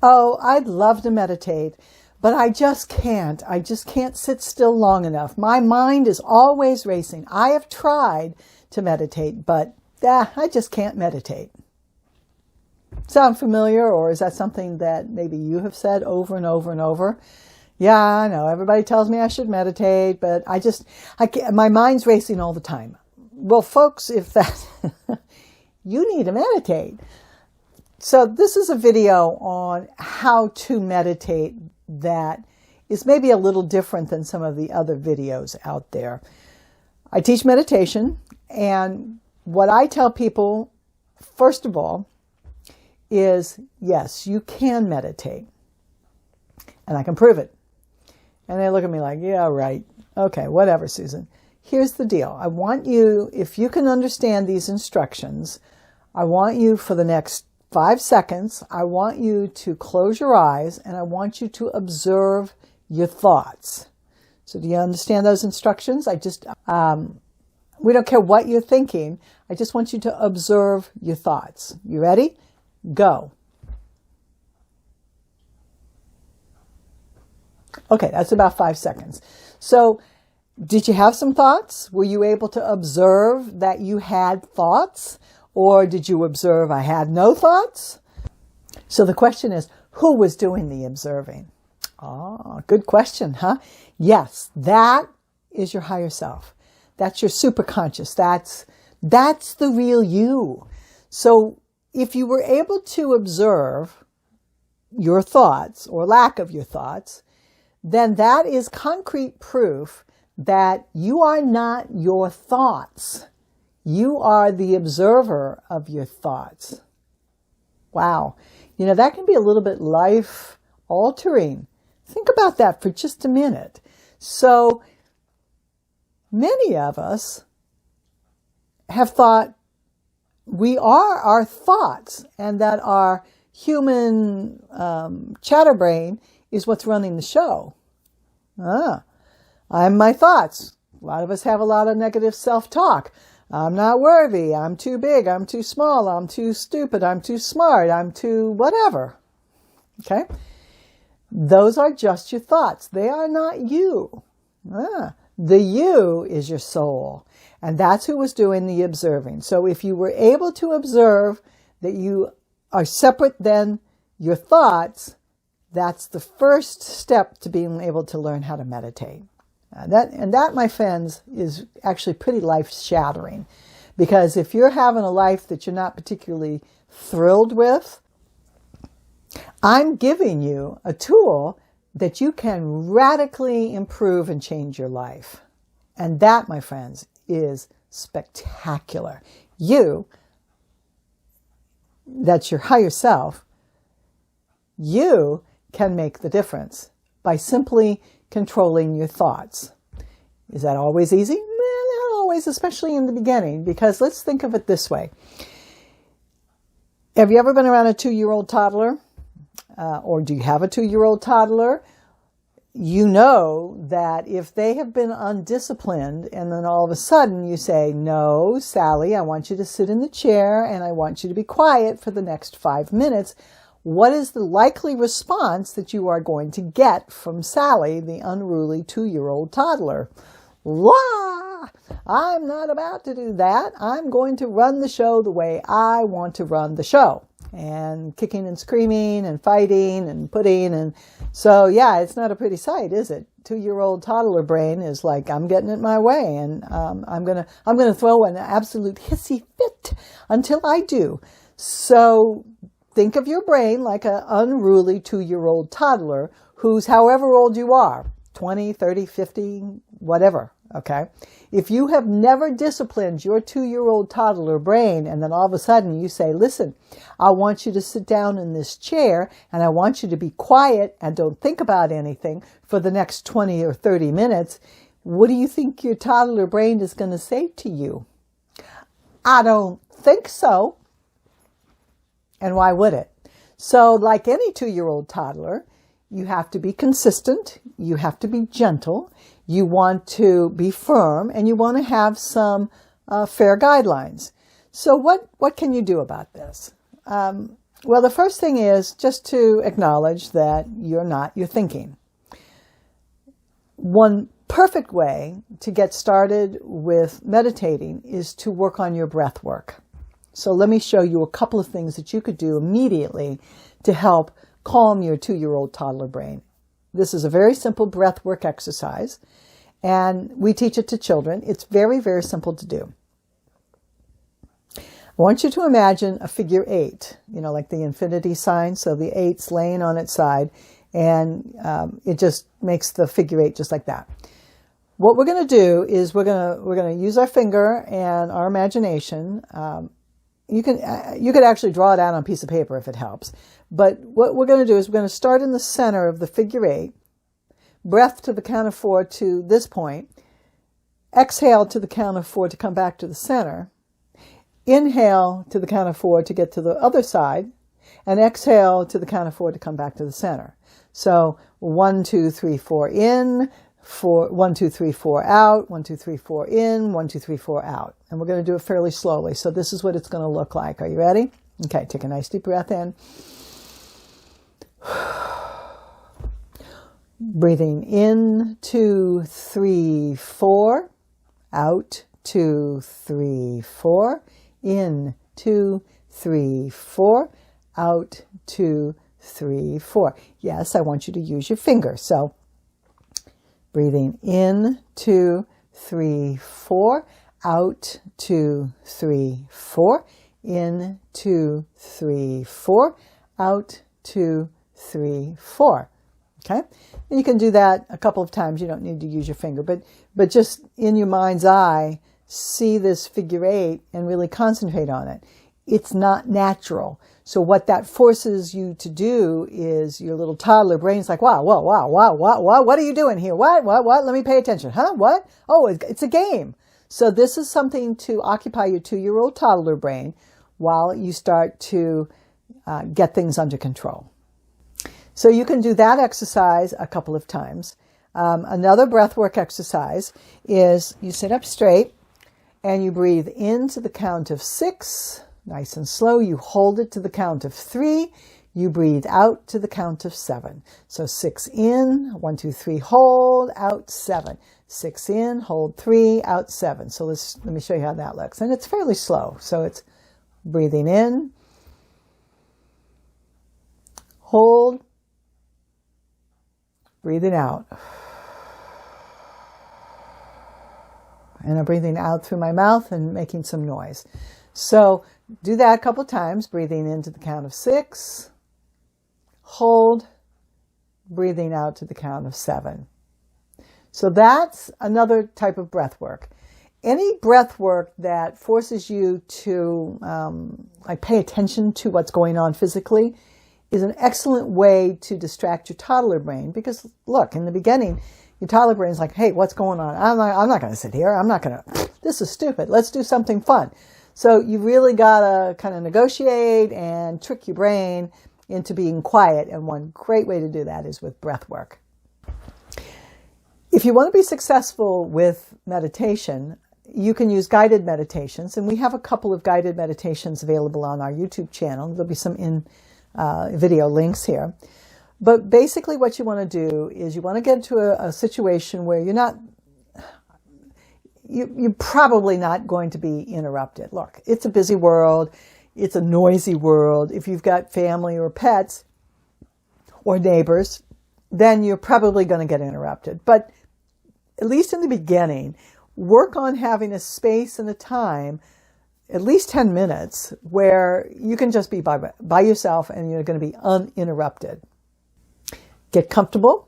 Oh, I'd love to meditate, but I just can't. I just can't sit still long enough. My mind is always racing. I have tried to meditate, but I just can't meditate. Sound familiar, or is that something that maybe you have said over and over and over? Yeah, I know. Everybody tells me I should meditate, but I can't, my mind's racing all the time. Well, folks, if that, you need to meditate. So this is a video on how to meditate that is maybe a little different than some of the other videos out there. I teach meditation, and what I tell people, first of all, is yes, you can meditate. And I can prove it. And they look at me like, yeah, right. Okay, whatever, Susan. Here's the deal. I want you, if you can understand these instructions, I want you for the next 5 seconds, I want you to close your eyes and I want you to observe your thoughts. So do you understand those instructions? We don't care what you're thinking. I just want you to observe your thoughts. You ready? Go. Okay, that's about 5 seconds. So did you have some thoughts? Were you able to observe that you had thoughts? Or did you observe I had no thoughts? So the question is, who was doing the observing? Oh, good question, huh? Yes, that is your higher self. That's your superconscious. That's the real you. So if you were able to observe your thoughts or lack of your thoughts, then that is concrete proof that you are not your thoughts. You are the observer of your thoughts. Wow. You know, that can be a little bit life altering. Think about that for just a minute. So many of us have thought we are our thoughts and that our human chatterbrain is what's running the show. I'm my thoughts. A lot of us have a lot of negative self-talk. I'm not worthy. I'm too big. I'm too small. I'm too stupid. I'm too smart. I'm too whatever. Okay? Those are just your thoughts. They are not you. The you is your soul. And that's who was doing the observing. So if you were able to observe that you are separate than your thoughts, that's the first step to being able to learn how to meditate. That, my friends, is actually pretty life-shattering. Because if you're having a life that you're not particularly thrilled with, I'm giving you a tool that you can radically improve and change your life. And that, my friends, is spectacular. That's your higher self, you can make the difference by simply controlling your thoughts. Is that always easy? Not always, especially in the beginning, because let's think of it this way. Have you ever been around a 2-year-old toddler? Or do you have a 2-year-old toddler? You know that if they have been undisciplined and then all of a sudden you say, no, Sally, I want you to sit in the chair and I want you to be quiet for the next 5 minutes. What is the likely response that you are going to get from Sally, the unruly 2-year-old toddler? Wah! I'm not about to do that. I'm going to run the show the way I want to run the show. And kicking and screaming and fighting and putting. And so, yeah, it's not a pretty sight, is it? 2-year-old toddler brain is like, I'm getting it my way. And I'm gonna throw an absolute hissy fit until I do. So think of your brain like an unruly 2-year-old toddler who's however old you are, 20, 30, 50, whatever, okay? If you have never disciplined your 2-year-old toddler brain and then all of a sudden you say, listen, I want you to sit down in this chair and I want you to be quiet and don't think about anything for the next 20 or 30 minutes, what do you think your toddler brain is going to say to you? I don't think so. And why would it? So like any 2-year-old toddler, you have to be consistent. You have to be gentle. You want to be firm and you want to have some fair guidelines. So what can you do about this? Well, the first thing is just to acknowledge that you're thinking. One perfect way to get started with meditating is to work on your breath work. So let me show you a couple of things that you could do immediately to help calm your 2-year-old toddler brain. This is a very simple breath work exercise, and we teach it to children. It's very, very simple to do. I want you to imagine a figure 8, like the infinity sign. So the 8's laying on its side, and it just makes the figure 8 just like that. What we're going to do is we're going to use our finger and our imagination. You could actually draw it out on a piece of paper if it helps. But what we're going to do is we're going to start in the center of the figure 8, breath to the count of 4 to this point, exhale to the count of 4 to come back to the center, inhale to the count of 4 to get to the other side, and exhale to the count of 4 to come back to the center. So 1, 2, 3, 4 in, 4, 1, 2, 3, 4 out, 1, 2, 3, 4 in, 1, 2, 3, 4 out. And we're going to do it fairly slowly. So this is what it's going to look like. Are you ready? Okay, take a nice deep breath in. Breathing in, 2, 3, 4, out, 2, 3, 4, in, 2, 3, 4, out, 2, 3, 4. Yes, I want you to use your finger. So breathing in, 2, 3, 4, out, 2, 3, 4, in, 2, 3, 4, out, 2, 3, 4. Okay? And you can do that a couple of times. You don't need to use your finger, but just in your mind's eye, see this figure 8 and really concentrate on it. It's not natural. So what that forces you to do is your little toddler brain's like, wow, what are you doing here? What? Let me pay attention. Huh? What? Oh, it's a game. So this is something to occupy your 2-year-old toddler brain while you start to get things under control. So you can do that exercise a couple of times. Another breathwork exercise is you sit up straight and you breathe into the count of 6, nice and slow. You hold it to the count of 3. You breathe out to the count of 7. So 6 in, 1, 2, 3, hold, out 7. 6 in, hold 3, out 7. So let me show you how that looks. And it's fairly slow. So it's breathing in, hold, breathing out. And I'm breathing out through my mouth and making some noise. So do that a couple times, breathing into the count of 6, hold, breathing out to the count of 7. So that's another type of breath work. Any breath work that forces you to pay attention to what's going on physically is an excellent way to distract your toddler brain. Because look, in the beginning, your toddler brain's like, hey, what's going on? I'm not going to sit here. This is stupid. Let's do something fun. So you really got to kind of negotiate and trick your brain into being quiet. And one great way to do that is with breath work. If you want to be successful with meditation, you can use guided meditations. And we have a couple of guided meditations available on our YouTube channel. There'll be some video links here. But basically what you want to do is you want to get into a situation where you're probably not going to be interrupted. Look, it's a busy world. It's a noisy world. If you've got family or pets or neighbors, then you're probably going to get interrupted. But at least in the beginning, work on having a space and a time, at least 10 minutes, where you can just be by yourself and you're going to be uninterrupted. Get comfortable.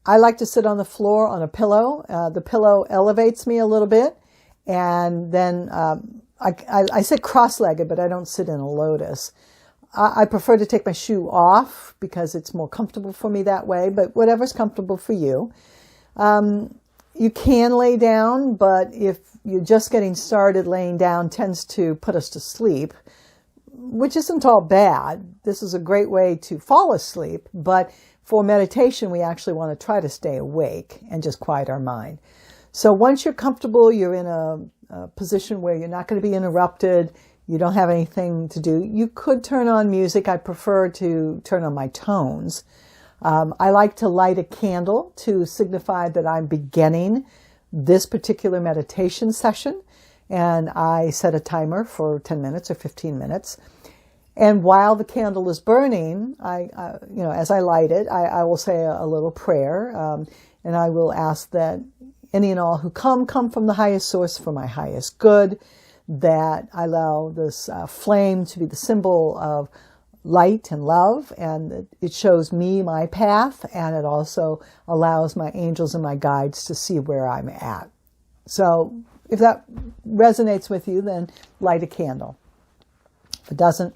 I like to sit on the floor on a pillow. The pillow elevates me a little bit. And then I sit cross-legged, but I don't sit in a lotus. I prefer to take my shoe off because it's more comfortable for me that way, but whatever's comfortable for you. You can lay down, but if you're just getting started, laying down tends to put us to sleep, which isn't all bad. This is a great way to fall asleep, but for meditation, we actually want to try to stay awake and just quiet our mind. So once you're comfortable, you're in a position where you're not going to be interrupted, you don't have anything to do, you could turn on music. I prefer to turn on my tones. I like to light a candle to signify that I'm beginning this particular meditation session. And I set a timer for 10 minutes or 15 minutes. And while the candle is burning, as I light it, I will say a little prayer. And I will ask that any and all who come from the highest source for my highest good, that I allow this flame to be the symbol of light and love, and it shows me my path, and it also allows my angels and my guides to see where I'm at. So if that resonates with you, then light a candle. If it doesn't,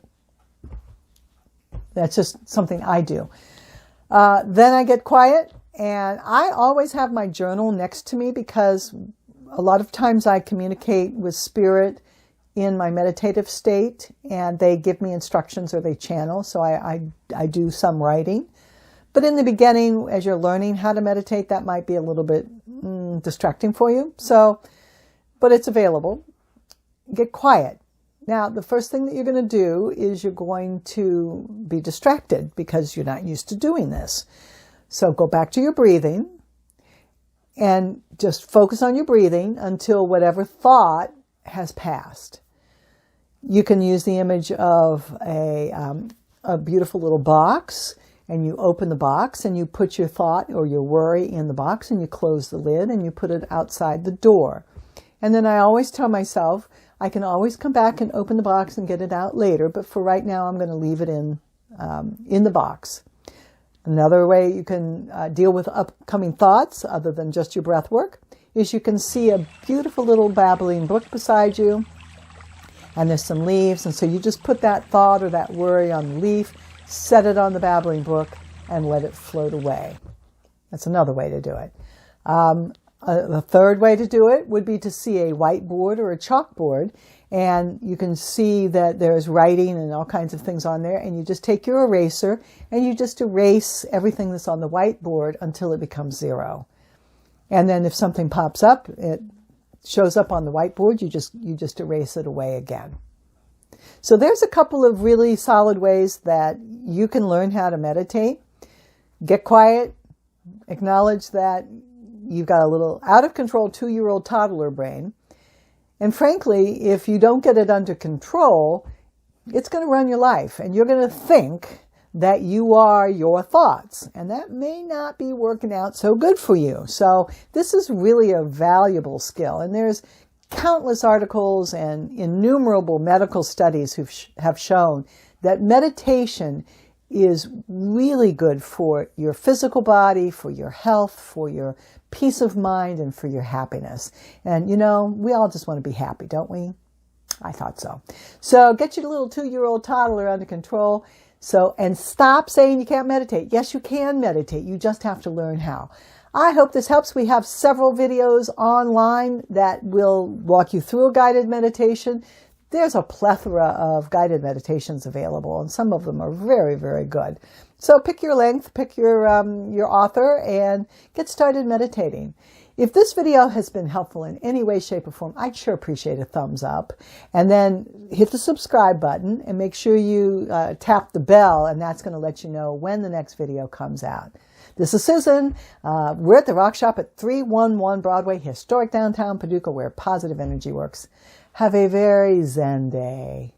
that's just something I do. Then I get quiet, and I always have my journal next to me because a lot of times I communicate with spirit in my meditative state, and they give me instructions or they channel. So I do some writing. But in the beginning, as you're learning how to meditate, that might be a little bit distracting for you. But it's available. Get quiet. Now, the first thing that you're going to do is you're going to be distracted because you're not used to doing this. So go back to your breathing and just focus on your breathing until whatever thought has passed. You can use the image of a beautiful little box, and you open the box and you put your thought or your worry in the box, and you close the lid and you put it outside the door. And then I always tell myself, I can always come back and open the box and get it out later, but for right now I'm going to leave it in the box. Another way you can deal with upcoming thoughts, other than just your breath work, is you can see a beautiful little babbling brook beside you, and there's some leaves, and so you just put that thought or that worry on the leaf, set it on the babbling brook, and let it float away. That's another way to do it. The third way to do it would be to see a whiteboard or a chalkboard, and you can see that there's writing and all kinds of things on there, and you just take your eraser and you just erase everything that's on the whiteboard until it becomes zero. And then if something pops up, it shows up on the whiteboard, you just erase it away again. So there's a couple of really solid ways that you can learn how to meditate. Get quiet, acknowledge that you've got a little out of control 2-year-old toddler brain. And frankly, if you don't get it under control, it's going to run your life, and you're going to think that you are your thoughts, and that may not be working out so good for you. So this is really a valuable skill, and there's countless articles and innumerable medical studies who have shown that meditation is really good for your physical body, for your health, for your peace of mind, and for your happiness. And we all just want to be happy, don't we? I thought so. So get your little 2-year-old toddler under control. And stop saying you can't meditate. Yes, you can meditate. You just have to learn how. I hope this helps. We have several videos online that will walk you through a guided meditation. There's a plethora of guided meditations available, and some of them are very, very good. So pick your length, pick your author, and get started meditating. If this video has been helpful in any way, shape, or form, I'd sure appreciate a thumbs up. And then hit the subscribe button and make sure you tap the bell, and that's going to let you know when the next video comes out. This is Susan. We're at the Rock Shop at 311 Broadway, historic downtown Paducah, where positive energy works. Have a very Zen day.